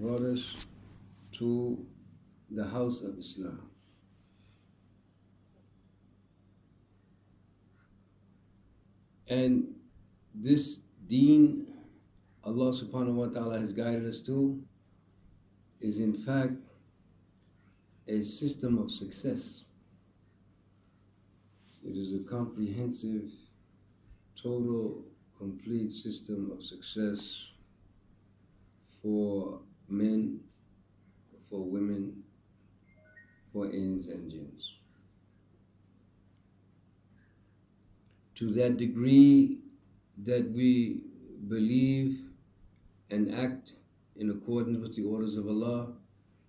brought us to the house of Islam. And this deen Allah subhanahu wa ta'ala has guided us to is in fact a system of success. It is a comprehensive, total, complete system of success for men, for women, for ins and jinns. To that degree that we believe and act in accordance with the orders of Allah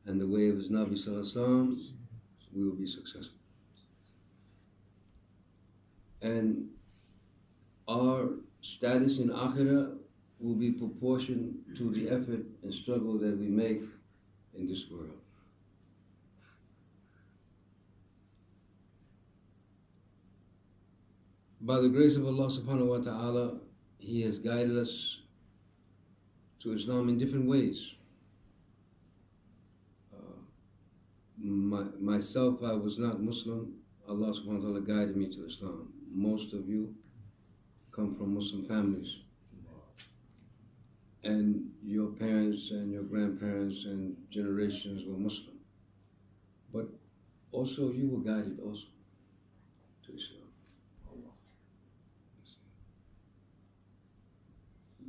and the way of His Nabi Sallallahu Alaihi Wasallam, we will be successful. And our status in Akhirah will be proportioned to the effort and struggle that we make in this world. By the grace of Allah subhanahu wa ta'ala, He has guided us to Islam in different ways. Myself, I was not Muslim. Allah subhanahu wa ta'ala guided me to Islam. Most of you come from Muslim families. And your parents and your grandparents and generations were Muslim. But also you were guided also to Islam.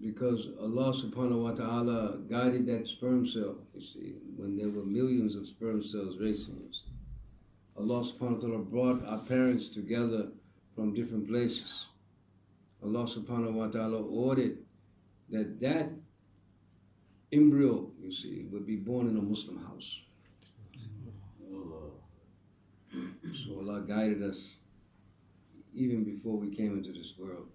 Because Allah subhanahu wa ta'ala guided that sperm cell, you see, when there were millions of sperm cells racing, you see. Allah subhanahu wa ta'ala brought our parents together from different places. Allah subhanahu wa ta'ala ordered that that embryo, you see, would be born in a Muslim house. So Allah guided us even before we came into this world.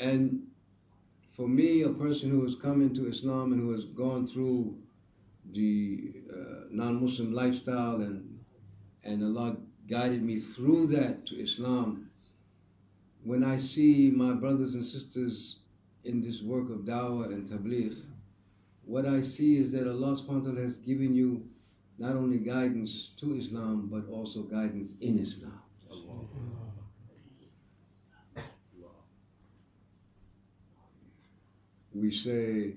And for me, a person who has come into Islam and who has gone through the non-Muslim lifestyle and Allah guided me through that to Islam, when I see my brothers and sisters in this work of da'wah and tabligh, what I see is that Allah subhanahu wa ta'ala has given you not only guidance to Islam, but also guidance in Islam. We say,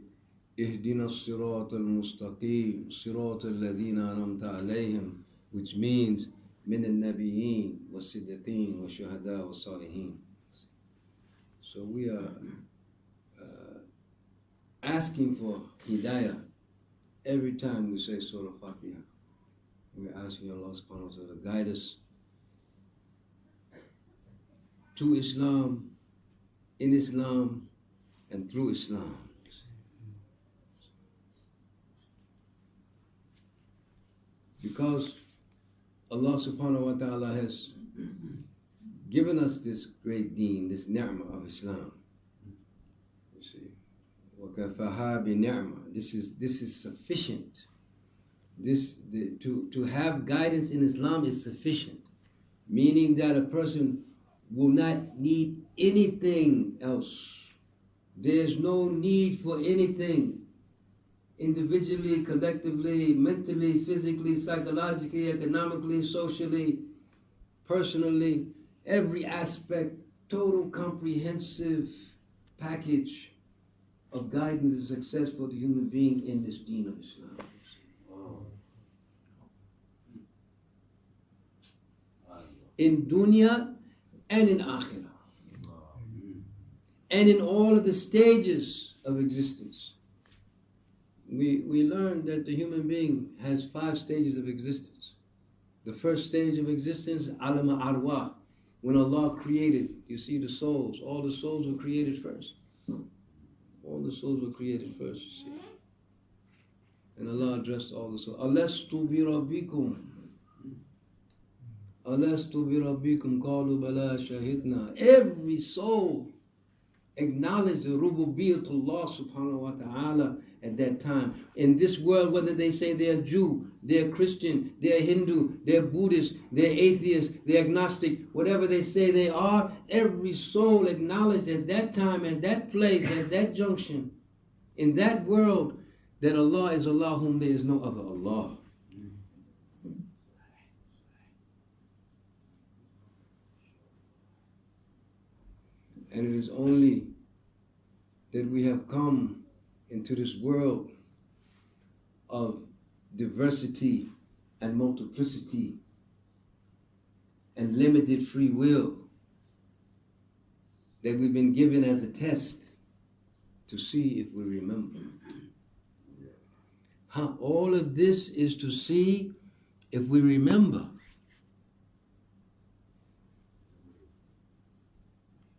Ihdina as-sirat al-mustaqim, sirat al-ladhina anamta alayhim, which means min al-nabiyyin, wa-siddiqeen, wa-shuhada, wa-salihin. So we are asking for hidayah every time we say Surah Fatiha. We're asking Allah subhanahu wa ta'ala to guide us to Islam, in Islam, and through Islam. Because Allah subhanahu wa ta'ala has given us this great deen, this ni'mah of Islam. You see, وَكَفَهَا بِنِعْمَةٍ. This is sufficient. To have guidance in Islam is sufficient, meaning that a person will not need anything else. There's no need for anything, individually, collectively, mentally, physically, psychologically, economically, socially, personally, every aspect, total comprehensive package of guidance and success for the human being in this deen of Islam. In dunya and in akhirah. And in all of the stages of existence. We learned that the human being has 5 stages of existence. The first stage of existence, alama arwah, when Allah created, you see the souls, all the souls were created first. All the souls were created first, you see. And Allah addressed all the souls. Alastu bi rabbikum. Alastu bi rabbikum qalu bala shahidna. Every soul acknowledge the rububiyyatullah subhanahu wa ta'ala at that time. In this world, whether they say they're Jew, they're Christian, they're Hindu, they're Buddhist, they're atheist, they're agnostic, whatever they say they are, every soul acknowledged at that time, at that place, at that junction, In that world, that Allah is Allah whom there is no other Allah. And it is only that we have come into this world of diversity and multiplicity and limited free will that we've been given as a test to see if we remember. All of this is to see if we remember.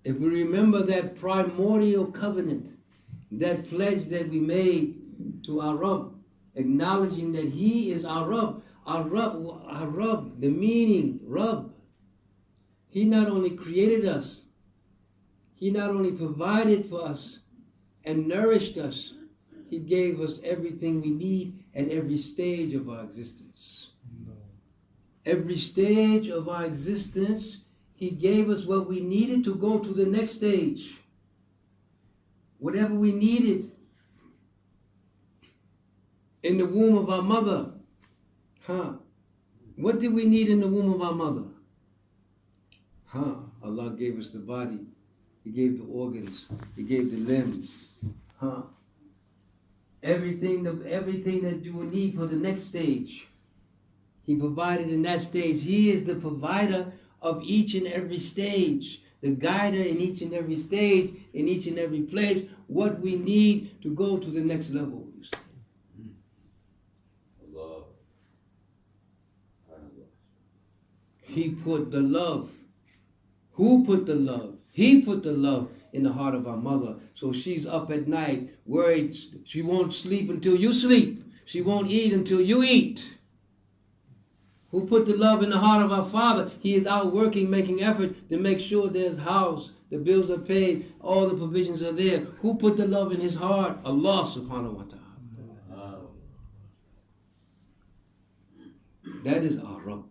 If we remember that primordial covenant, that pledge that we made to our Rabb, acknowledging that He is our Rabb. Our Rabb, the meaning, Rabb. He not only created us, He not only provided for us and nourished us, He gave us everything we need at every stage of our existence. Every stage of our existence, He gave us what we needed to go to the next stage. Whatever we needed in the womb of our mother. What did we need in the womb of our mother? Allah gave us the body. He gave the organs. He gave the limbs. Everything that you will need for the next stage, He provided in that stage. He is the provider of each and every stage, the guider in each and every stage, in each and every place, what we need to go to the next level. He put the love. Who put the love? He put the love in the heart of our mother. So she's up at night, worried. She won't sleep until you sleep. She won't eat until you eat. Who put the love in the heart of our father? He is out working, making effort to make sure there's house, the bills are paid, all the provisions are there. Who put the love in his heart? Allah subhanahu wa ta'ala. That is our Rabb.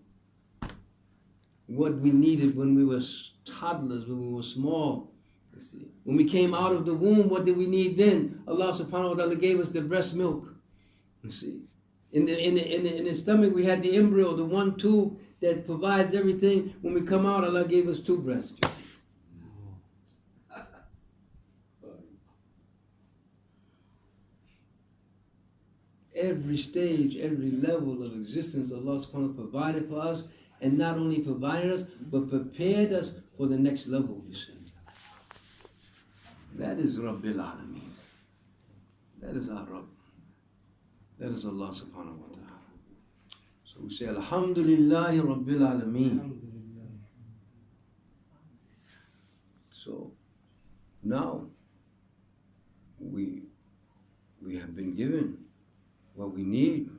What we needed when we were toddlers, when we were small. You see. When we came out of the womb, what did we need then? Allah subhanahu wa ta'ala gave us the breast milk. You see. In the stomach we had the embryo, the one tube that provides everything. When we come out, Allah gave us two breasts, you see. Every stage, every level of existence, Allah subhanahu wa ta'ala provided for us, and not only provided us, but prepared us for the next level, you see. That is Rabbil Alameen. That is our Rabb. That is Allah subhanahu wa ta'ala. So we say, Alhamdulillahi Rabbil Alameen. So now we have been given what we need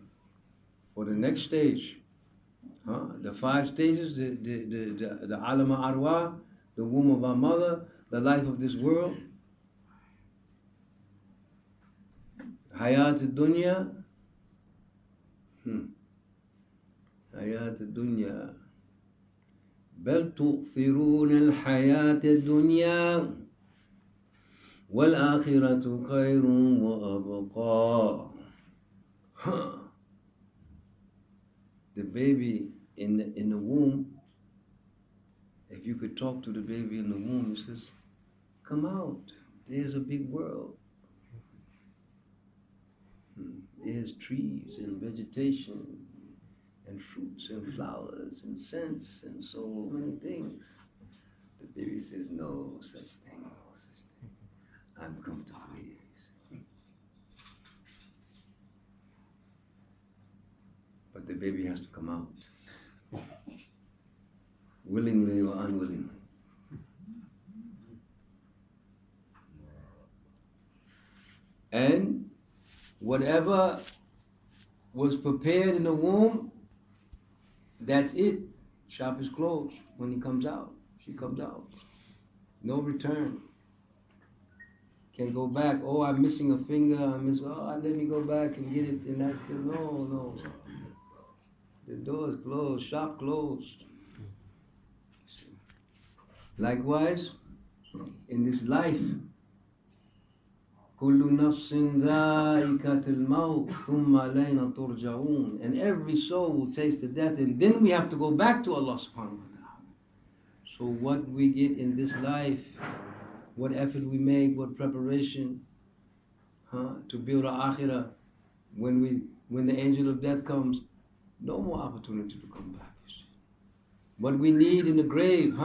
for the next stage. The 5 stages, the Alam Arwah, the womb of our mother, the life of this world, Hayat Dunya, Hayat Dunya, بل تؤثرون الحياة الدنيا والآخرة خير وأبقى. The baby in the womb, if you could talk to the baby in the womb, it says, come out, there's a big world. There's trees and vegetation and fruits and flowers and scents and so many things. The baby says, no such thing, no such thing. I'm comfortable here. But the baby has to come out, willingly or unwillingly. And whatever was prepared in the womb, that's it. Shop is closed when he comes out. She comes out. No return. Can't go back. Oh, I'm missing a finger. Let me go back and get it. And that's the no. The door is closed, shop closed. Likewise, in this life كل نفس ذائقة الموت ثم علينا ترجعون. And every soul will taste the death, and then we have to go back to Allah subhanahu wa ta'ala. So what we get in this life, what effort we make, what preparation to build our akhirah, when the angel of death comes, no more opportunity to come back. You see. What we need in the grave,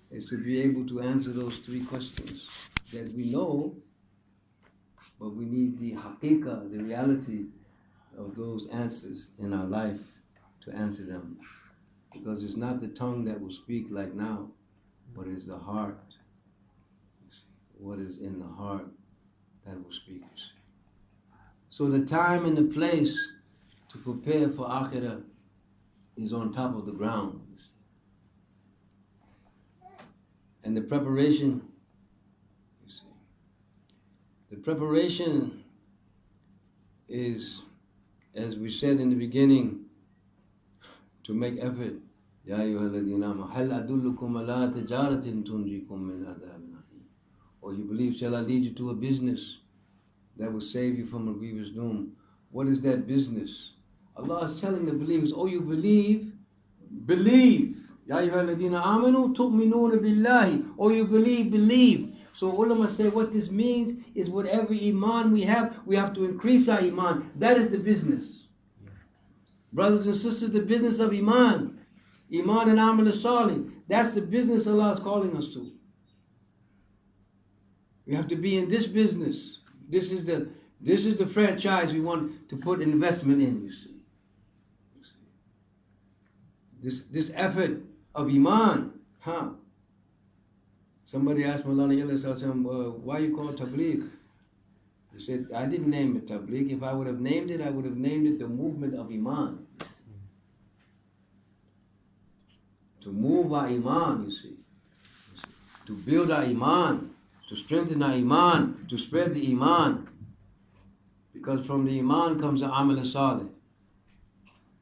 is to be able to answer those three questions that we know, but we need the haqiqah, the reality of those answers in our life to answer them. Because it's not the tongue that will speak like now, but it's the heart. What is in the heart that will speak. So the time and the place to prepare for akhirah is on top of the ground. And the preparation, the preparation is, as we said in the beginning, to make effort. Ya ayyuhalladhina amanu hal adullukum ala tijaratin tunjikum min adhabin alim. Or you believe, shall I lead you to a business that will save you from a grievous doom? What is that business? Allah is telling the believers, oh, you believe, believe. Ya ayyuhalladhina amanu tu'minuna billahi. Oh, you believe, believe. So ulama say what this means is whatever iman we have to increase our iman. That is the business. Brothers and sisters, the business of iman. Iman and amal salih. That's the business Allah is calling us to. We have to be in this business. This is the franchise we want to put investment in, you see. This effort of iman, Somebody asked Maulana, why you call it tabligh? He said, I didn't name it tabligh. If I would have named it, I would have named it the movement of iman. To move our iman, you see. To build our iman, to strengthen our iman, to spread the iman. Because from the iman comes the amal salih.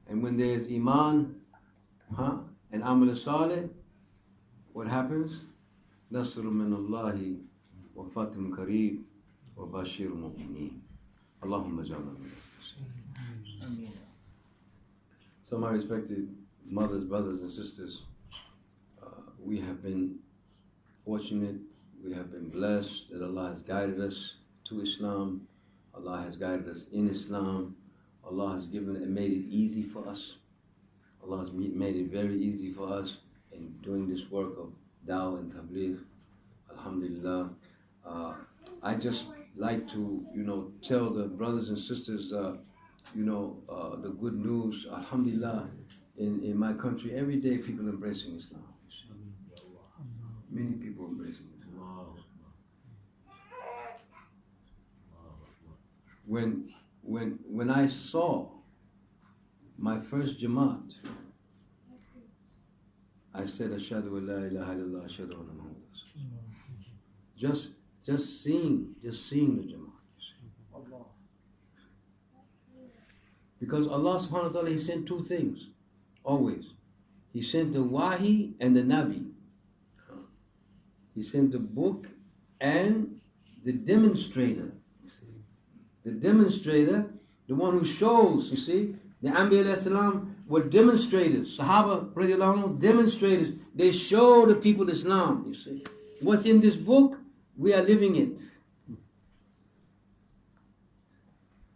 And when there's iman, and amal salih, what happens? نصر من الله وفتح قريب وبشر المؤمنين اللهم اجعلنا منهم. So my respected mothers, brothers and sisters, we have been fortunate, we have been blessed that Allah has guided us to Islam. Allah has guided us in Islam. Allah has given and made it easy for us. Allah has made it very easy for us in doing this work of dawah and tabligh. Alhamdulillah. I just like to, tell the brothers and sisters, the good news. Alhamdulillah, in my country, every day people embracing Islam. Many people embracing Islam. When I saw my first Jemaah, I said, Ashhadu an la ilaha illallah, ashhadu anna Muhammadan Rasulullah. Just seeing the Jemaah. Because Allah subhanahu wa ta'ala, He sent two things, always. He sent the Wahi and the Nabi. He sent the book and the demonstrator. The demonstrator, the one who shows, you see, the Ambil salam were demonstrators. Sahaba, radiallahu anhu, demonstrators. They show the people Islam, you see. What's in this book, we are living it.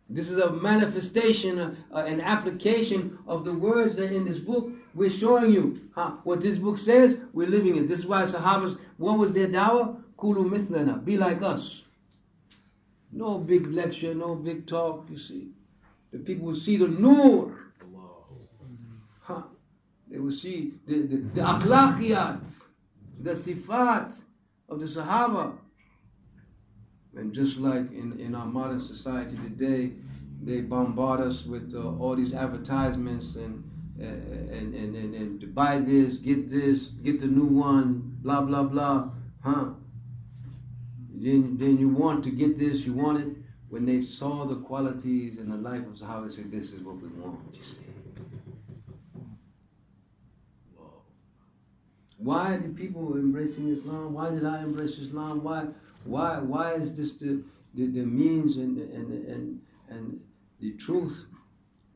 This is a manifestation, an application of the words that are in this book. We're showing you what this book says, we're living it. This is why Sahabas, what was their dawah? Kulu mithlana, be like us. No big lecture, no big talk, you see. The people will see the nur. They will see the akhlaqiyat, the sifat of the Sahaba. And just like in our modern society today, they bombard us with all these advertisements and to buy this, get the new one, blah blah blah, Then you want to get this, you want it. When they saw the qualities and the life of Sahaba, they said, "This is what we want." You see. Why did people embracing Islam? Why did I embrace Islam? Why Why is this the means and the truth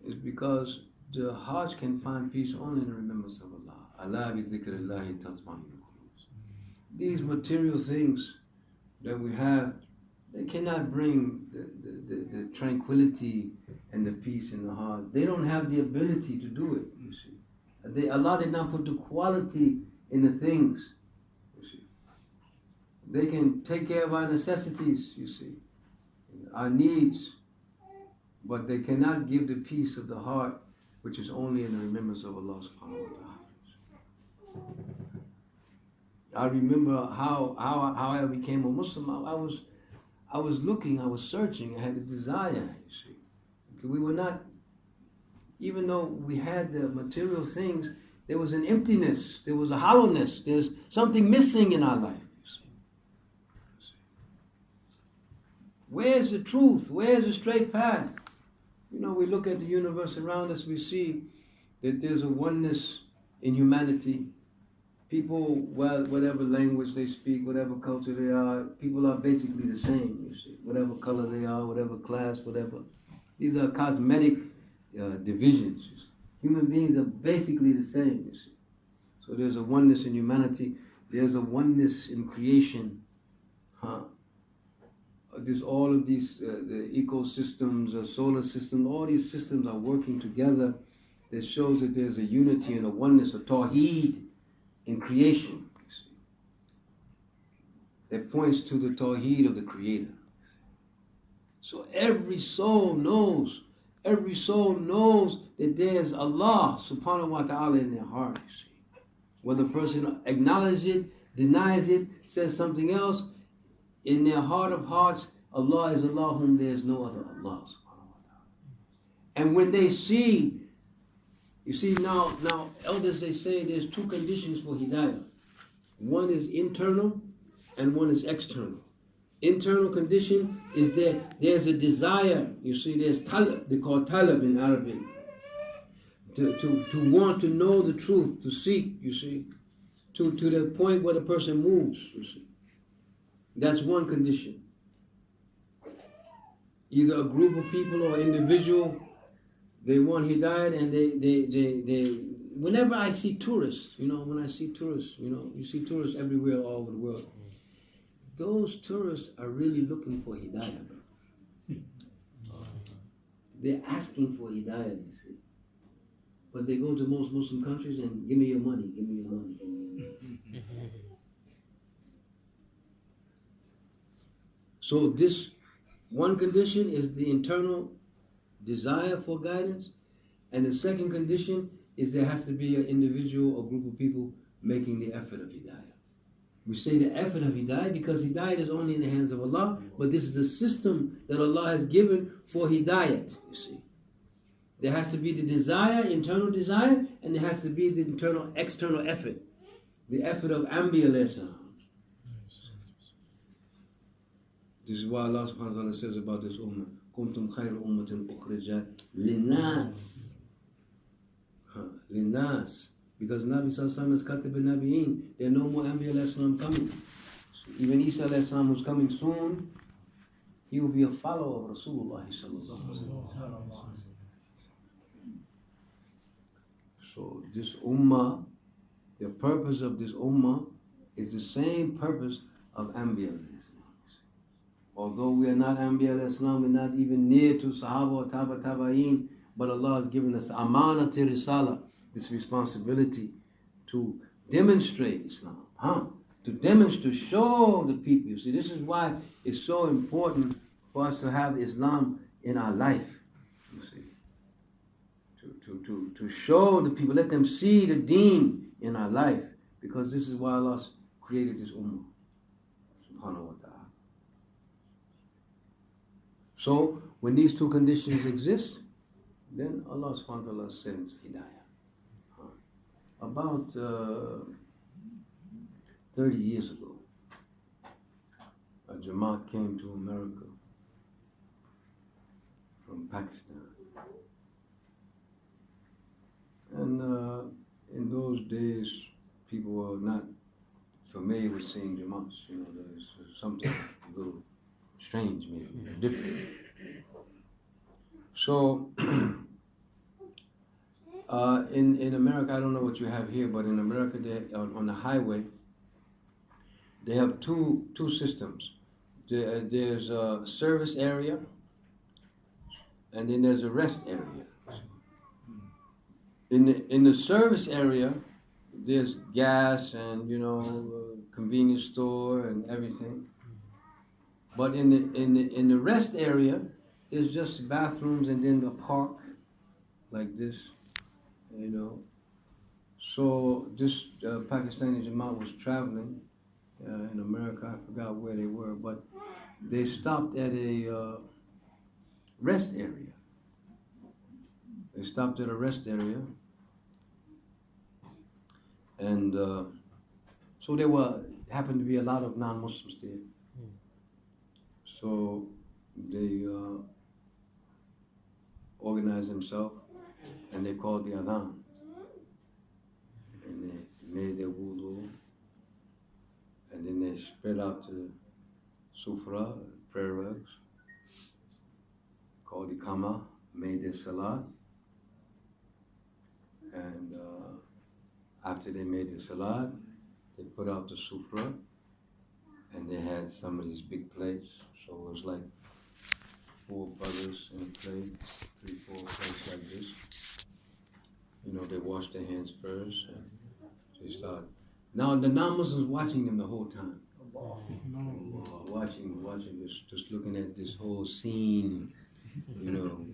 is because the hearts can find peace only in the remembrance of Allah. Allah bi dhikrillahi tatma'innul qulub. These material things that we have, they cannot bring the tranquility and the peace in the heart. They don't have the ability to do it, you see. Allah did not put the quality in the things, you see. They can take care of our necessities, you see, our needs, but they cannot give the peace of the heart, which is only in the remembrance of Allah subhanahu wa ta'ala. I remember how I became a Muslim. I was looking, I was searching, I had a desire, you see. We were not, even though we had the material things, there was an emptiness, there was a hollowness, there's something missing in our life. You see. Where's the truth? Where's the straight path? You know, we look at the universe around us, we see that there's a oneness in humanity. People, well, whatever language they speak, whatever culture they are, people are basically the same, you see. Whatever color they are, whatever class, whatever. These are cosmetic divisions. You see. Human beings are basically the same, you see. So there's a oneness in humanity. There's a oneness in creation. There's all of these the ecosystems, solar system, all these systems are working together. That shows that there's a unity and a oneness, a tawheed in creation, you see, that points to the tawheed of the Creator. So every soul knows that there's Allah subhanahu wa ta'ala in their heart, you see. Whether the person acknowledges it, denies it, says something else, in their heart of hearts, Allah is Allah whom there is no other Allah subhanahu wa ta'ala. And when they see, you see, now elders, they say there's two conditions for hidayah. One is internal and one is external. Internal condition is that there's a desire, you see, there's talab, they call talab in Arabic, to want to know the truth, to seek, you see, to the point where the person moves, you see. That's one condition. Either a group of people or individual, they want hidayah, and they whenever I see tourists, you know, when I see tourists, you know, you see tourists everywhere all over the world. Those tourists are really looking for hidayah, bro. They're asking for hidayah, you see. But they go to most Muslim countries and give me your money, give me your money. So this one condition is the internal desire for guidance, and the second condition is there has to be an individual or group of people making the effort of hidayah. We say the effort of hidayah because hidayah is only in the hands of Allah, but this is the system that Allah has given for hidayah, you see. There has to be the desire, internal desire, and there has to be the internal, external effort. The effort of ambil. This is why Allah subhanahu wa ta'ala says about this ummah, kuntum khayra ummatin ukhrijat linnas. Linnas. Because Nabi sallallahu alaihi wasallam is katib al-nabiyin. There are no more Anbiya alayhi salam coming. So even Isa alayhi salam, who's coming soon, he will be a follower of Rasulullah sallallahu alaihi wasallam. So this ummah, the purpose of this ummah is the same purpose of Anbiya alayhi salam. Although we are not Anbiya alayhi salam, we're not even near to Sahaba or Taba'in, but Allah has given us amanat risala, this responsibility to demonstrate Islam, to demonstrate, to show the people. You see, this is why it's so important for us to have Islam in our life. You see, to show the people, let them see the deen in our life, because this is why Allah created this ummah, subhanahu wa ta'ala. So when these two conditions exist, then Allah subhanahu wa ta'ala sends hidayah. About 30 years ago, a Jemaah came to America from Pakistan. And in those days, people were not familiar with seeing Jemaahs. You know, there's something a little strange, maybe different. So, in America, I don't know what you have here, but in America, on the highway, they have two systems. There's a service area, and then there's a rest area. In the service area, there's gas and convenience store and everything. But in the rest area, there's just bathrooms and then a park like this, So this Pakistani Jemaah was traveling in America. I forgot where they were, but they stopped at a rest area. They stopped at a rest area, and so there happened to be a lot of non-Muslims there. So they organized themselves, and they called the adhan, and they made their wudu, and then they spread out the sufra, prayer rugs, called ikama, made their salat, and after they made the salat, they put out the sufra, and they had some of these big plates, so it was like 4 brothers in a plate, 3, 4 plates like this. They washed their hands first, and they started. Now the non-Muslims watching them the whole time. Watching, just looking at this whole scene,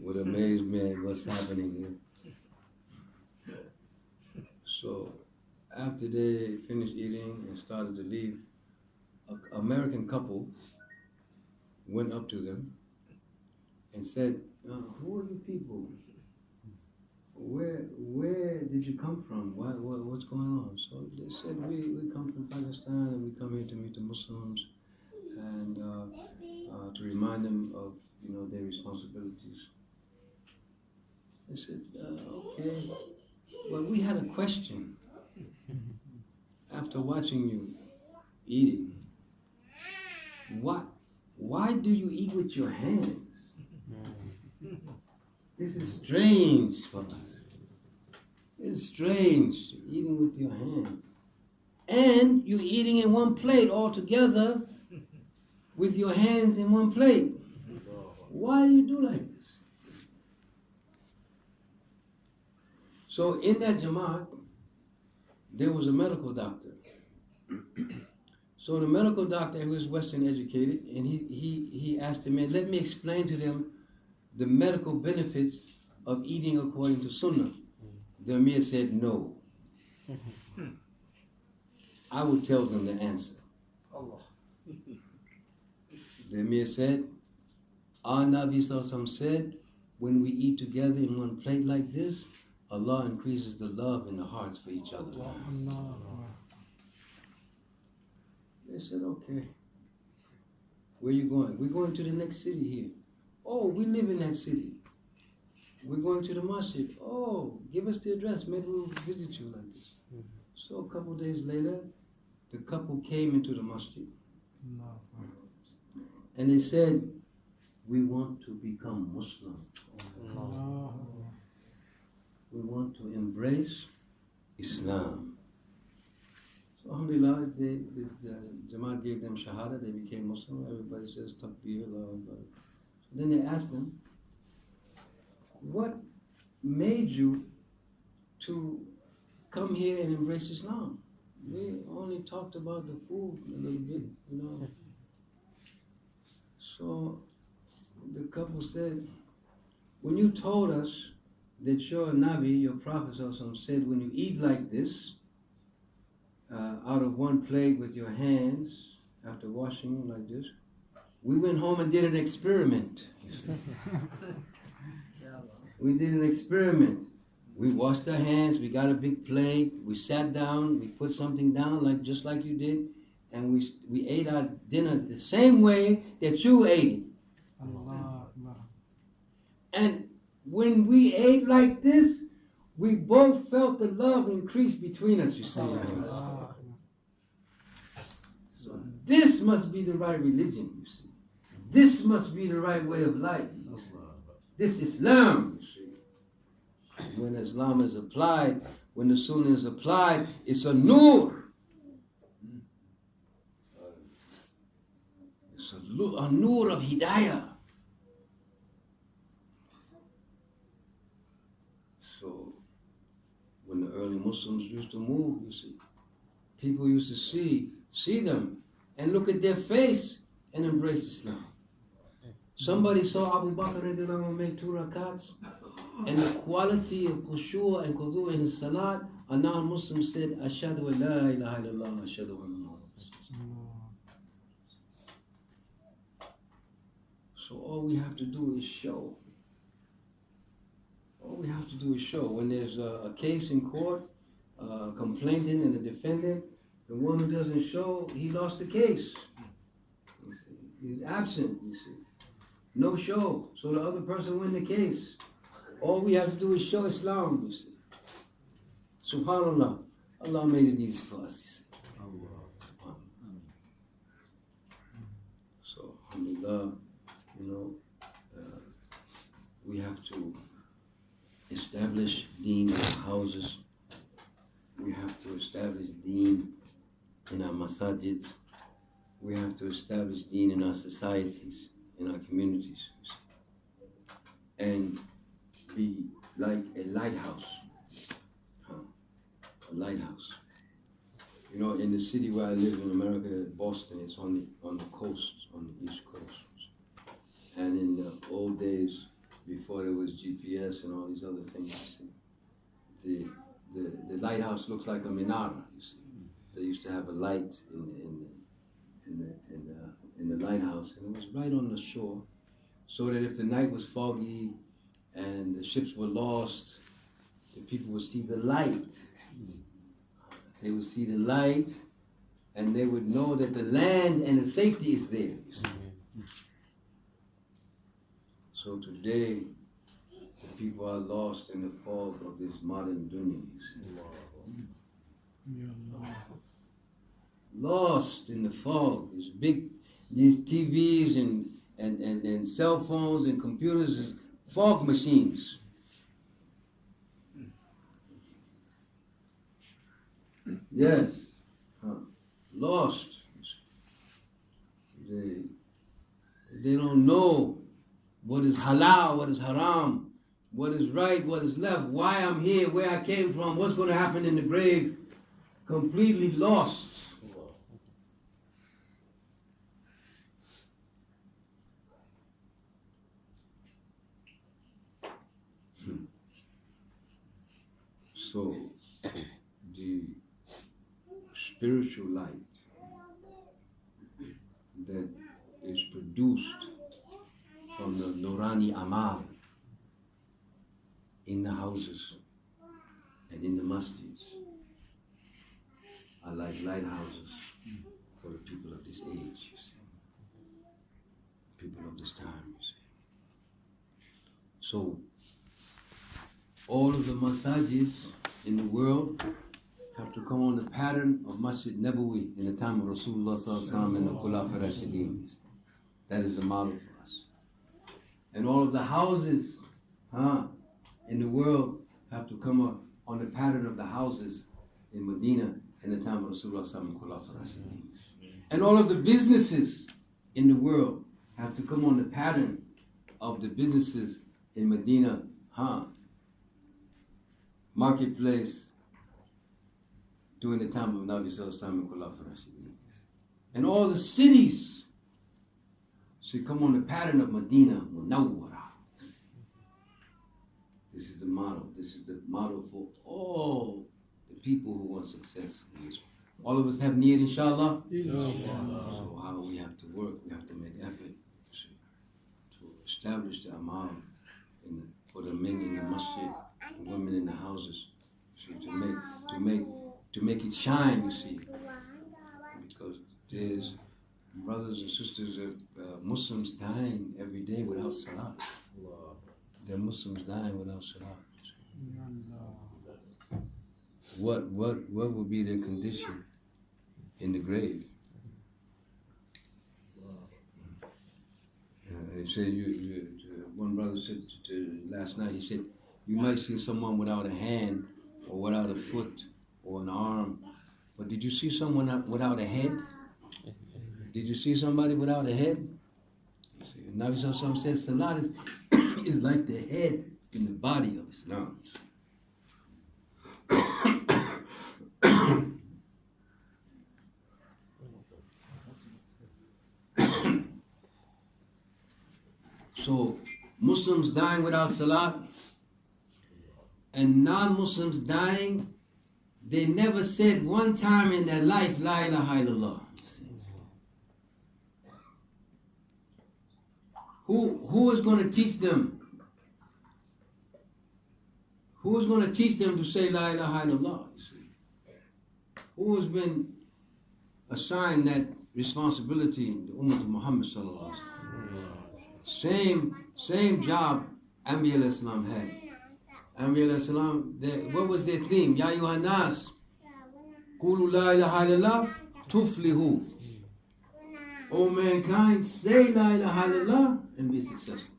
with amazement, what's happening here. So after they finished eating and started to leave, an American couple went up to them and said, "Who are you people? Where did you come from? What's going on?" So they said, we come from Pakistan, and we come here to meet the Muslims and to remind them of their responsibilities. They said, "Okay, well, we had a question after watching you eating. Why do you eat with your hands? This is strange for us. It's strange, eating with your hands. And you're eating in one plate all together with your hands in one plate. Why do you do like this?" So in that Jemaah, there was a medical doctor. So the medical doctor, he was Western educated, and he asked the man, "Let me explain to them the medical benefits of eating according to Sunnah." The Amir said, "No. I will tell them the answer." The Amir said, "Our Nabi Sallallahu Alaihi Wasallam said, when we eat together in one plate like this, Allah increases the love in the hearts for each other." They said, "Okay. Where you going?" "We're going to the next city here." "Oh, we live in that city." "We're going to the masjid." "Oh, give us the address. Maybe we'll visit you like this." So a couple days later, the couple came into the masjid. And they said, "We want to become Muslim. We want to embrace Islam." So alhamdulillah, the Jemaah gave them Shahada, they became Muslim. Everybody says Takbir, Allah Akbar. Then they asked them, "What made you to come here and embrace Islam? We only talked about the food a little bit, So the couple said, "When you told us that your Nabi, your Prophet said, when you eat like this, out of one plate with your hands, after washing them like this, we went home and did an experiment." We did an experiment. We washed our hands, we got a big plate, we sat down, we put something down just like you did, and we ate our dinner the same way that you ate it. And when we ate like this, we both felt the love increase between us, you see. This must be the right religion, you see. This must be the right way of life, you see. This Islam, you see. When Islam is applied, when the Sunnah is applied, it's a nur. It's a nur of hidayah. So, when the early Muslims used to move, you see, people used to see them and look at their face and embrace Islam. Somebody saw Abu Bakr make 2 rakats, and the quality of khushu' and khudu' in his salat, a non-Muslim said, Ashhadu an la ilaha illallah, Ashhadu anna Muhammadan Rasulullah. So all we have to do is show. All we have to do is show. When there's a case in court, a complainant and a defendant, the one who doesn't show, he lost the case. You see. He's absent, you see. No show. So the other person win the case. All we have to do is show Islam, you see. Subhanallah. Allah made it easy for us, you see. Subhanallah. So, alhamdulillah, you know, we have to establish deen in our houses. We have to establish deen in our masajids. We have to establish deen in our societies, in our communities, and be like a lighthouse. A lighthouse. You know, in the city where I live in America, Boston, it's on the coast, on the East Coast. And in the old days, before there was GPS and all these other things, you see, the lighthouse looks like a menarik. You see, they used to have a light in the lighthouse, and it was right on the shore, so that if the night was foggy and the ships were lost, the people would see the light. They would see the light, and they would know that the land and the safety is there. You see. So today, the people are lost in the fog of this modern dunya. Lost in the fog. These TVs and cell phones and computers is fog machines. Yes. Lost. They don't know what is halal, what is haram, what is right, what is left, why I'm here, where I came from, what's going to happen in the grave. Completely lost. So, the spiritual light that is produced from the Nurani amal in the houses and in the masjids are like lighthouses for the people of this age, you see. People of this time, you see. So, all of the masajids in the world have to come on the pattern of Masjid Nabawi in the time of Rasulullah Sallallahu Alaihi Wasallam and the Khulafa Rashidin. That is the model for us. And all of the houses in the world have to come up on the pattern of the houses in Medina in the time of Rasulullah Sallallahu Alaihi Wasallam and Khulafa Rashidin. And all of the businesses in the world have to come on the pattern of the businesses in Medina, marketplace during the time of Nabi Sallallahu Alaihi Wasallam and Khulafa Rashidin. And all the cities should come on the pattern of Medina, Munawwara. This is the model. This is the model for all the people who want success in this. All of us have need, inshallah. So how we have to work, we have to make effort to establish the amal for the men in the masjid, the women in the houses, to make it shine, you see. Because there's brothers and sisters of Muslims dying every day without salat. There are Muslims dying without salat. What will be their condition in the grave? He said, one brother said last night, he said, you might see someone without a hand or without a foot or an arm, but did you see someone without a head? Did you see somebody without a head? Nabi Sallallahu Alaihi Wasallam says Salat is like the head in the body of Islam. So Muslims dying without Salat and non-Muslims dying, they never said one time in their life, La ilaha illallah. Who is going to teach them? Who is going to teach them to say La ilaha illallah? Who has been assigned that responsibility in the ummat of Muhammad sallallahu alaihi wasallam? Same job Ambil alayhi salam had. Ambil alayhi salam, what was their theme? Ya ayyuhan nas, qulu la ilaha illallah, tuflihu. O mankind, say la ilaha illallah and be successful.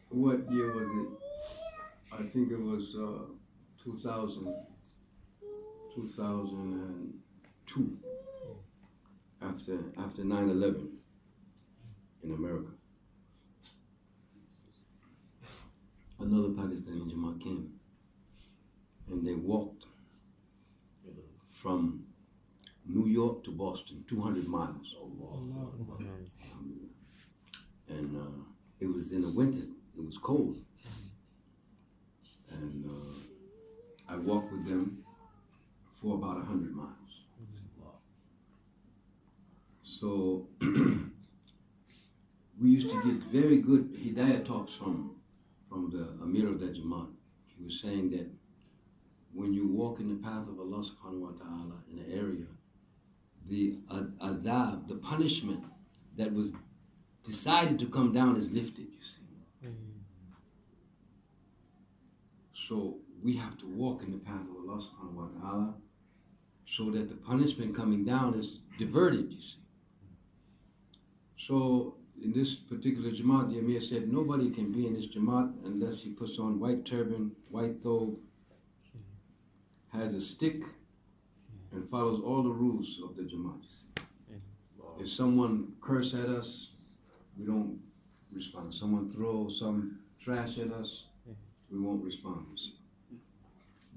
What year was it? I think it was 2002, after 9/11 in America. Another Pakistani Jemaah came and they walked from New York to Boston, 200 miles. And it was in the winter, it was cold. And I walked with them for about 100 miles. So we used to get very good Hidayah talks from the Amir of that Jemaah. He was saying that when you walk in the path of Allah subhanahu wa ta'ala in an area, the adab, the punishment that was decided to come down is lifted, you see. So we have to walk in the path of Allah subhanahu wa ta'ala so that the punishment coming down is diverted, you see. So in this particular Jemaat, the Amir said nobody can be in this Jemaat unless he puts on white turban, white thobe, has a stick, and follows all the rules of the Jemaat, you see. If someone curse at us, we don't respond. Someone throw some trash at us, we won't respond.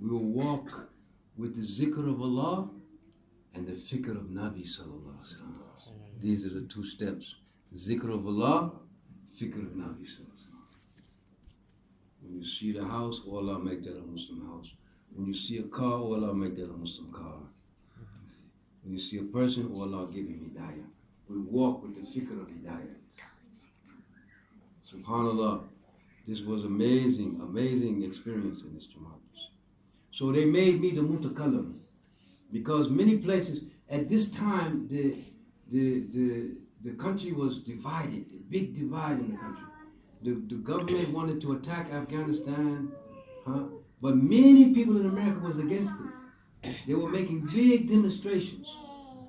We will walk with the zikr of Allah and the fikr of Nabi sallallahu alaihi wasallam. These are the two steps: zikr of Allah, fikr of Nabi sallallahu alaihi wasallam. When you see the house, oh Allah, make that a Muslim house. When you see a car, oh Allah, make that a Muslim car. When you see a person, oh Allah, give him hidayah. We walk with the fikr of hidayah. SubhanAllah, this was amazing experience in this Jemaah. So they made me the mutakallim, because many places at this time the country was divided, a big divide in the country. The government wanted to attack Afghanistan, but many people in America was against it. They were making big demonstrations,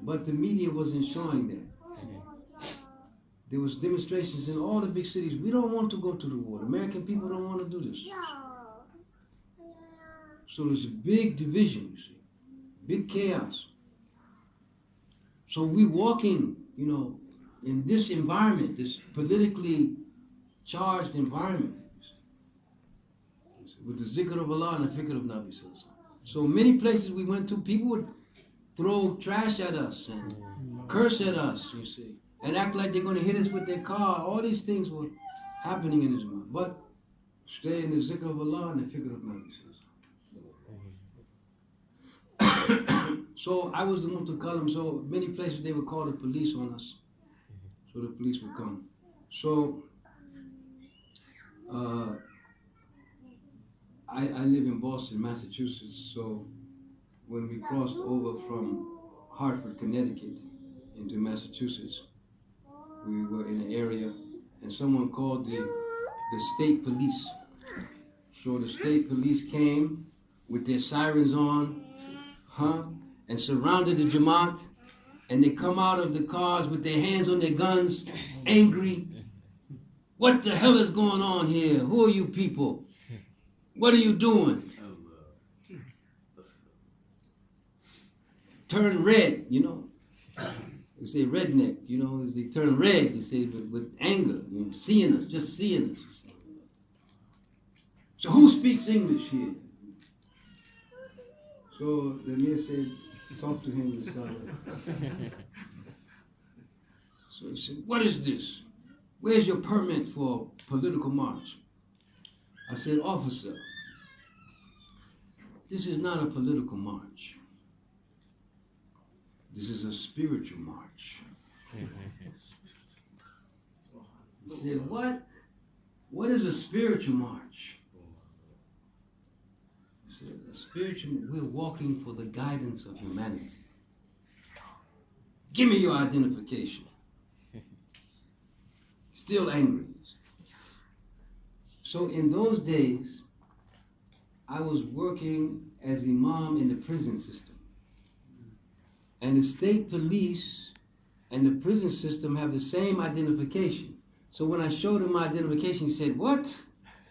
but the media wasn't showing that. There was demonstrations in all the big cities. We don't want to go to the war. The American people don't want to do this. So there's a big division, you see, big chaos. So we walking, in this environment, this politically charged environment, with the zikr of Allah and the fikr of Nabi sallallahu alaihi wasallam. So many places we went to, people would throw trash at us and curse at us, you see, and act like they're going to hit us with their car. All these things were happening in Islam. But stay in the zikr of Allah and the fikr of Nabi sallallahu alaihi wasallam. So I was the mutakallim, so many places they would call the police on us. So the police would come. So I live in Boston, Massachusetts, so when we crossed over from Hartford, Connecticut into Massachusetts, we were in an area and someone called the state police. So the state police came with their sirens on, and surrounded the Jemaah, and they come out of the cars with their hands on their guns, angry. What the hell is going on here? Who are you people? What are you doing? Turn red, you know. You say redneck, you know, they turn red, you say, with anger, you know, seeing us, just seeing us. So who speaks English here? So the Amir said, talk to him. So he said, what is this? Where's your permit for political march? I said, officer, this is not a political march. This is a spiritual march. He said, what? What is a spiritual march? I said, a spiritual, we're walking for the guidance of humanity. Give me your identification. Still angry. So in those days, I was working as imam in the prison system. And the state police and the prison system have the same identification. So when I showed him my identification, he said, what?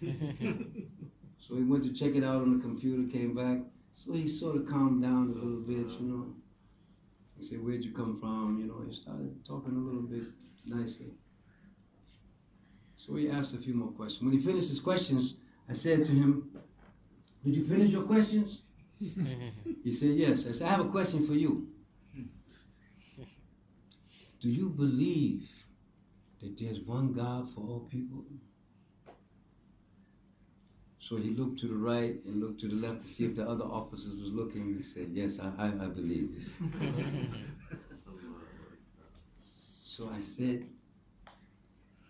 So he went to check it out on the computer, came back. So he sort of calmed down a little bit, you know. He said, where'd you come from? You know, he started talking a little bit nicely. So he asked a few more questions. When he finished his questions, I said to him, did you finish your questions? He said, yes. I said, I have a question for you. Do you believe that there's one God for all people? So he looked to the right and looked to the left to see if the other officers was looking. He said, yes, I believe this. So I said,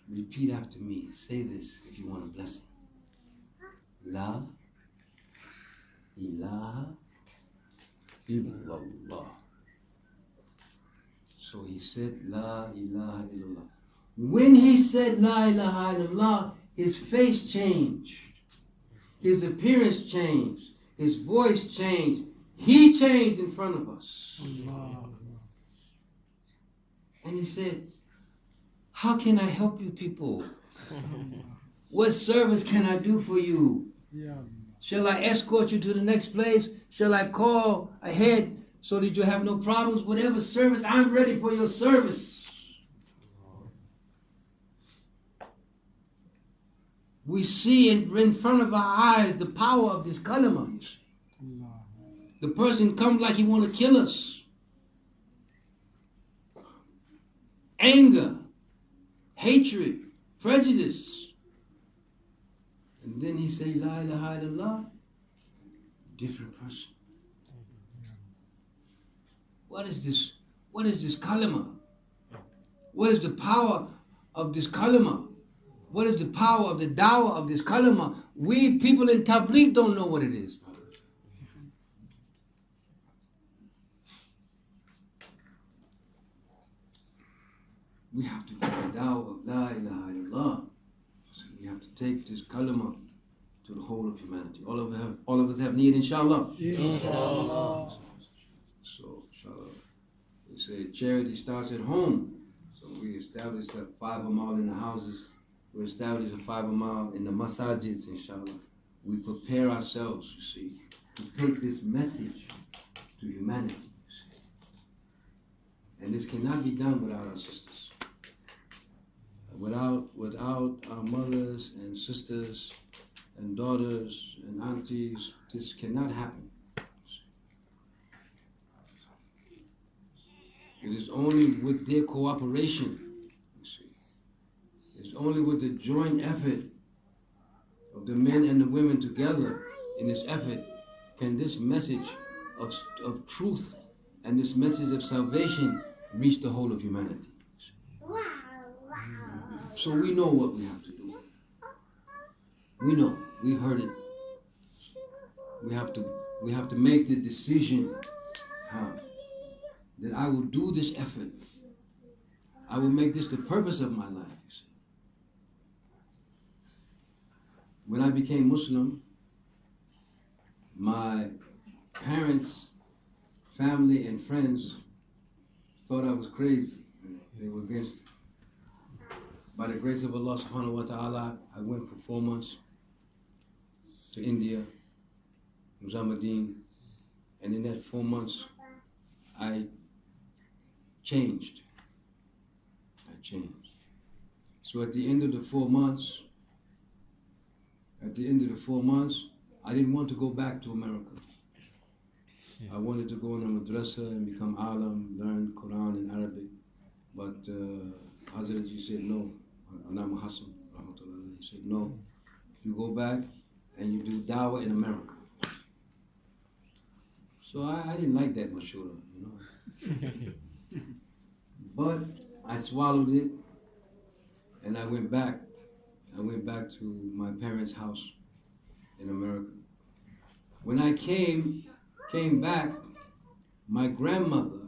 repeat after me. Say this if you want a blessing. La ilaha illallah. So he said, La ilaha illallah. When he said La ilaha illallah, his face changed. His appearance changed. His voice changed. He changed in front of us. And he said, how can I help you people? What service can I do for you? Shall I escort you to the next place? Shall I call ahead so that you have no problems? Whatever service, I'm ready for your service. We see in front of our eyes the power of this kalima. The person comes like he want to kill us. Anger, hatred, prejudice. And then he say, La ilaha illallah, different person. What is this? What is this kalima? What is the power of this kalima? What is the power of the dawah of this kalima? We people in Tabligh don't know what it is. We have to do the dawah of La ilaha illallah. So we have to take this kalima to the whole of humanity. All of us have need, insyaallah. Inshallah. So, inshallah, we say charity starts at home. So we established that 5 amal in the houses. We established a 5 amal in the masajids, inshallah. We prepare ourselves, you see, to take this message to humanity, you see. And this cannot be done without our sisters. Without our mothers and sisters and daughters and aunties, this cannot happen. It is only with their cooperation, you see. It's only with the joint effort of the men and the women together in this effort can this message of truth and this message of salvation reach the whole of humanity. So we know what we have to do. We know. We've heard it. We have to make the decision that I will do this effort. I will make this the purpose of my life. You see. When I became Muslim, my parents, family, and friends thought I was crazy. They were against it. By the grace of Allah subhanahu wa ta'ala, I went for 4 months to India, Muzammadin, and in that 4 months, I changed. So at the end of the 4 months, I didn't want to go back to America. I wanted to go in a madrasa and become alam, learn Quran and Arabic. But Hazrat Ji said no. Anam Hassan, he said no. You go back and you do dawah in America. So I didn't like that mashura, you know. But I swallowed it and I went back. I went back to my parents' house in America. When I came back, my grandmother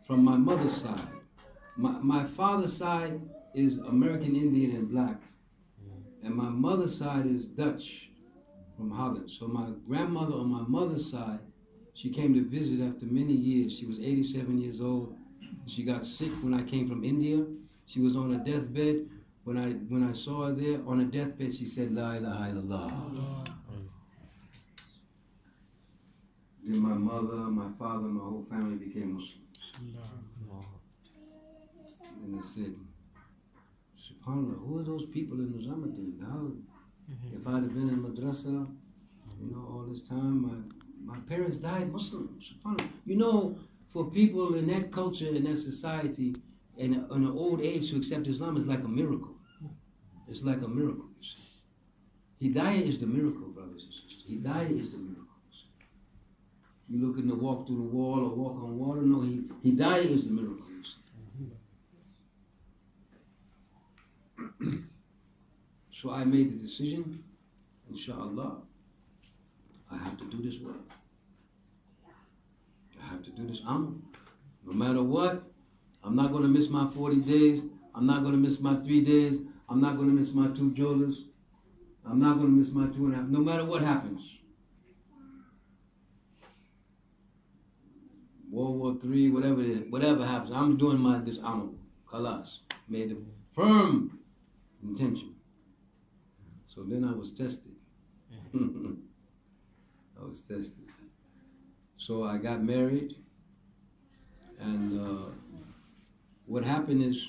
from my mother's side, my father's side is American Indian and black, and my mother's side is Dutch from Holland. So my grandmother on my mother's side, she came to visit after many years. She was 87 years old. She got sick when I came from India. She was on a deathbed. When I saw her there on a deathbed, she said, La ilaha illallah. Then my mother, my father, my whole family became Muslims. And I said, SubhanAllah, who are those people in Muzammadin? How, if I'd have been in madrasa, you know, all this time, my parents died Muslim. SubhanAllah. You know, for people in that culture, in that society, in an old age to accept Islam is like a miracle. It's like a miracle. Hidayah is the miracle, brothers and sisters. Hidayah is the miracle. You look in the walk through the wall or walk on water. No, Hidayah is the miracle. So I made the decision, inshaallah, I have to do this work. I have to do this amal. No matter what, I'm not going to miss my 40 days. I'm not going to miss my 3 days. I'm not going to miss my 2 jolas. I'm not going to miss my 2.5. No matter what happens. World War III, whatever it is, whatever happens, I'm doing this amal. Khalas. Made a firm intention. So then I was tested. I was tested. So I got married, and what happened is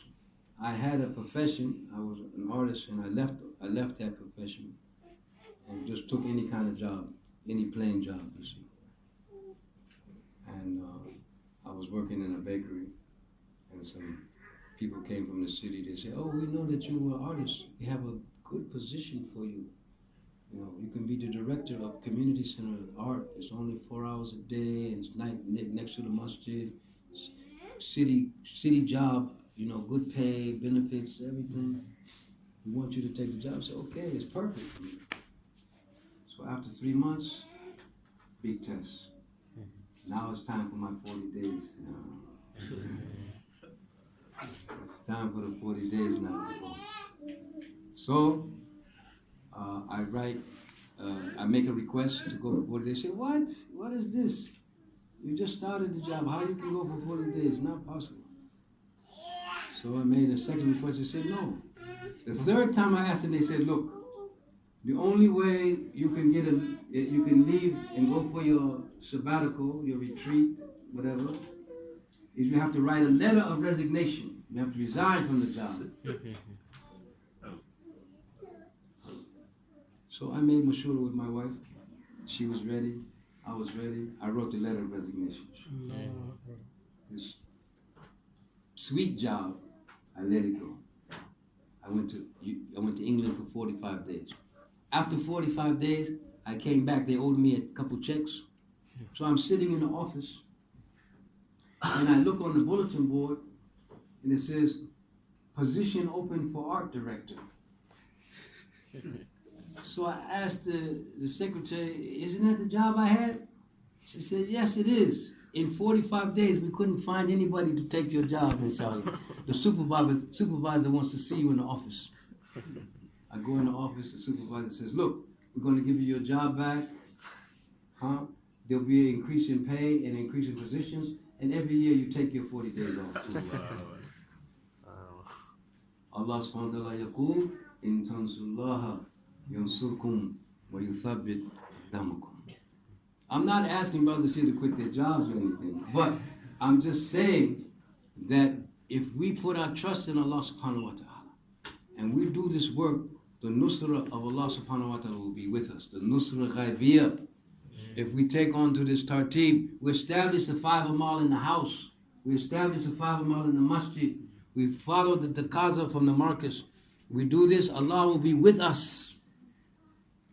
I had a profession. I was an artist, and I left that profession and just took any kind of job, any plain job, you see. And I was working in a bakery, and some people came from the city. They said, "Oh, we know that you were artists. We have a good position for you. You know, you can be the director of community center art. It's only 4 hours a day, and it's next to the masjid. City job. You know, good pay, benefits, everything. We want you to take the job." I said, "Okay, it's perfect for me." So after 3 months, big test. Now it's time for my 40 days. It's time for the 40 days now to go. So I make a request to go for 40 days. They say, "What? What is this? You just started the job. How you can go for 40 days? Not possible." So I made a second request. They said, "No." The third time I asked them, they said, "Look, the only way you can you can leave and go for your sabbatical, your retreat, whatever, is you have to write a letter of resignation. You have to resign from the job." So I made mashura with my wife. She was ready. I was ready. I wrote the letter of resignation. This sweet job, I let it go. I went to England for 45 days. After 45 days, I came back. They owed me a couple checks. So I'm sitting in the office, and I look on the bulletin board, and it says, "Position open for art director." So I asked the secretary, "Isn't that the job I had?" She said, "Yes, it is. In 45 days, we couldn't find anybody to take your job, inshallah. The supervisor wants to see you in the office." I go in the office, the supervisor says, "Look, we're going to give you your job back. There'll be an increase in pay and increase in positions, and every year you take your 40 days off. Allah subhanahu wa ta'ala yaqul, in tansullaha yansurkum wa yuthabbit damakum. I'm not asking brothers here to quit their jobs or anything, but I'm just saying that if we put our trust in Allah subhanahu wa ta'ala and we do this work, the nusra of Allah subhanahu wa ta'ala will be with us. The nusra ghaibiyah. If we take on to this tartib, we establish the 5 amal in the house. We establish the 5 amal in the masjid. We follow the taqaza from the markets. We do this, Allah will be with us.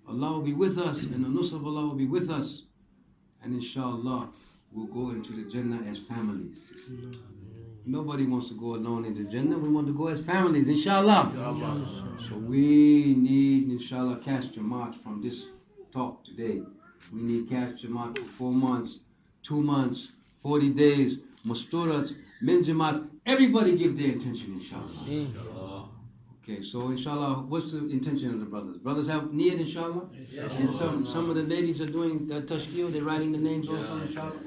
Allah will be with us, and the nusra of Allah will be with us. And inshaallah, we'll go into the Jannah as families. Nobody wants to go alone into Jannah. We want to go as families, inshaallah. So we need, inshaallah, cash Jemaah from this talk today. We need cash Jemaah for 4 months, 2 months, 40 days, Masturat, min Jemaah. Everybody give their intention, inshaallah. Okay, so inshaallah, what's the intention of the brothers? Brothers have niyat, inshaallah? And some of the ladies are doing tashkil, they're writing the names also, inshaallah.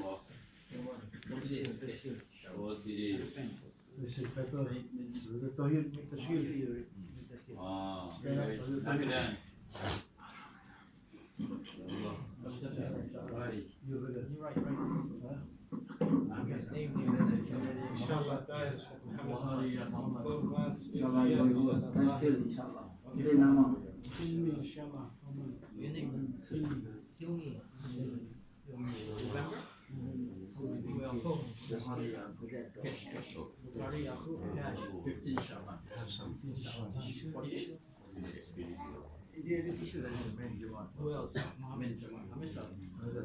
Who else? Mohammed Jemaah. How many sons?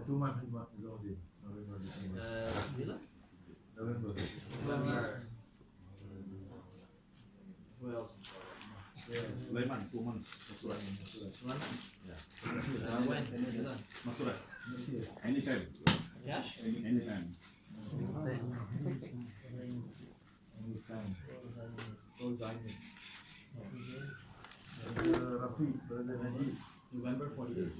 2 months is only. November. Who else? Sulaiman, 2 months. Masturat. Yeah. When? Masturat. Anytime. Cash? Anytime. Rafi, brother Najib. November 48.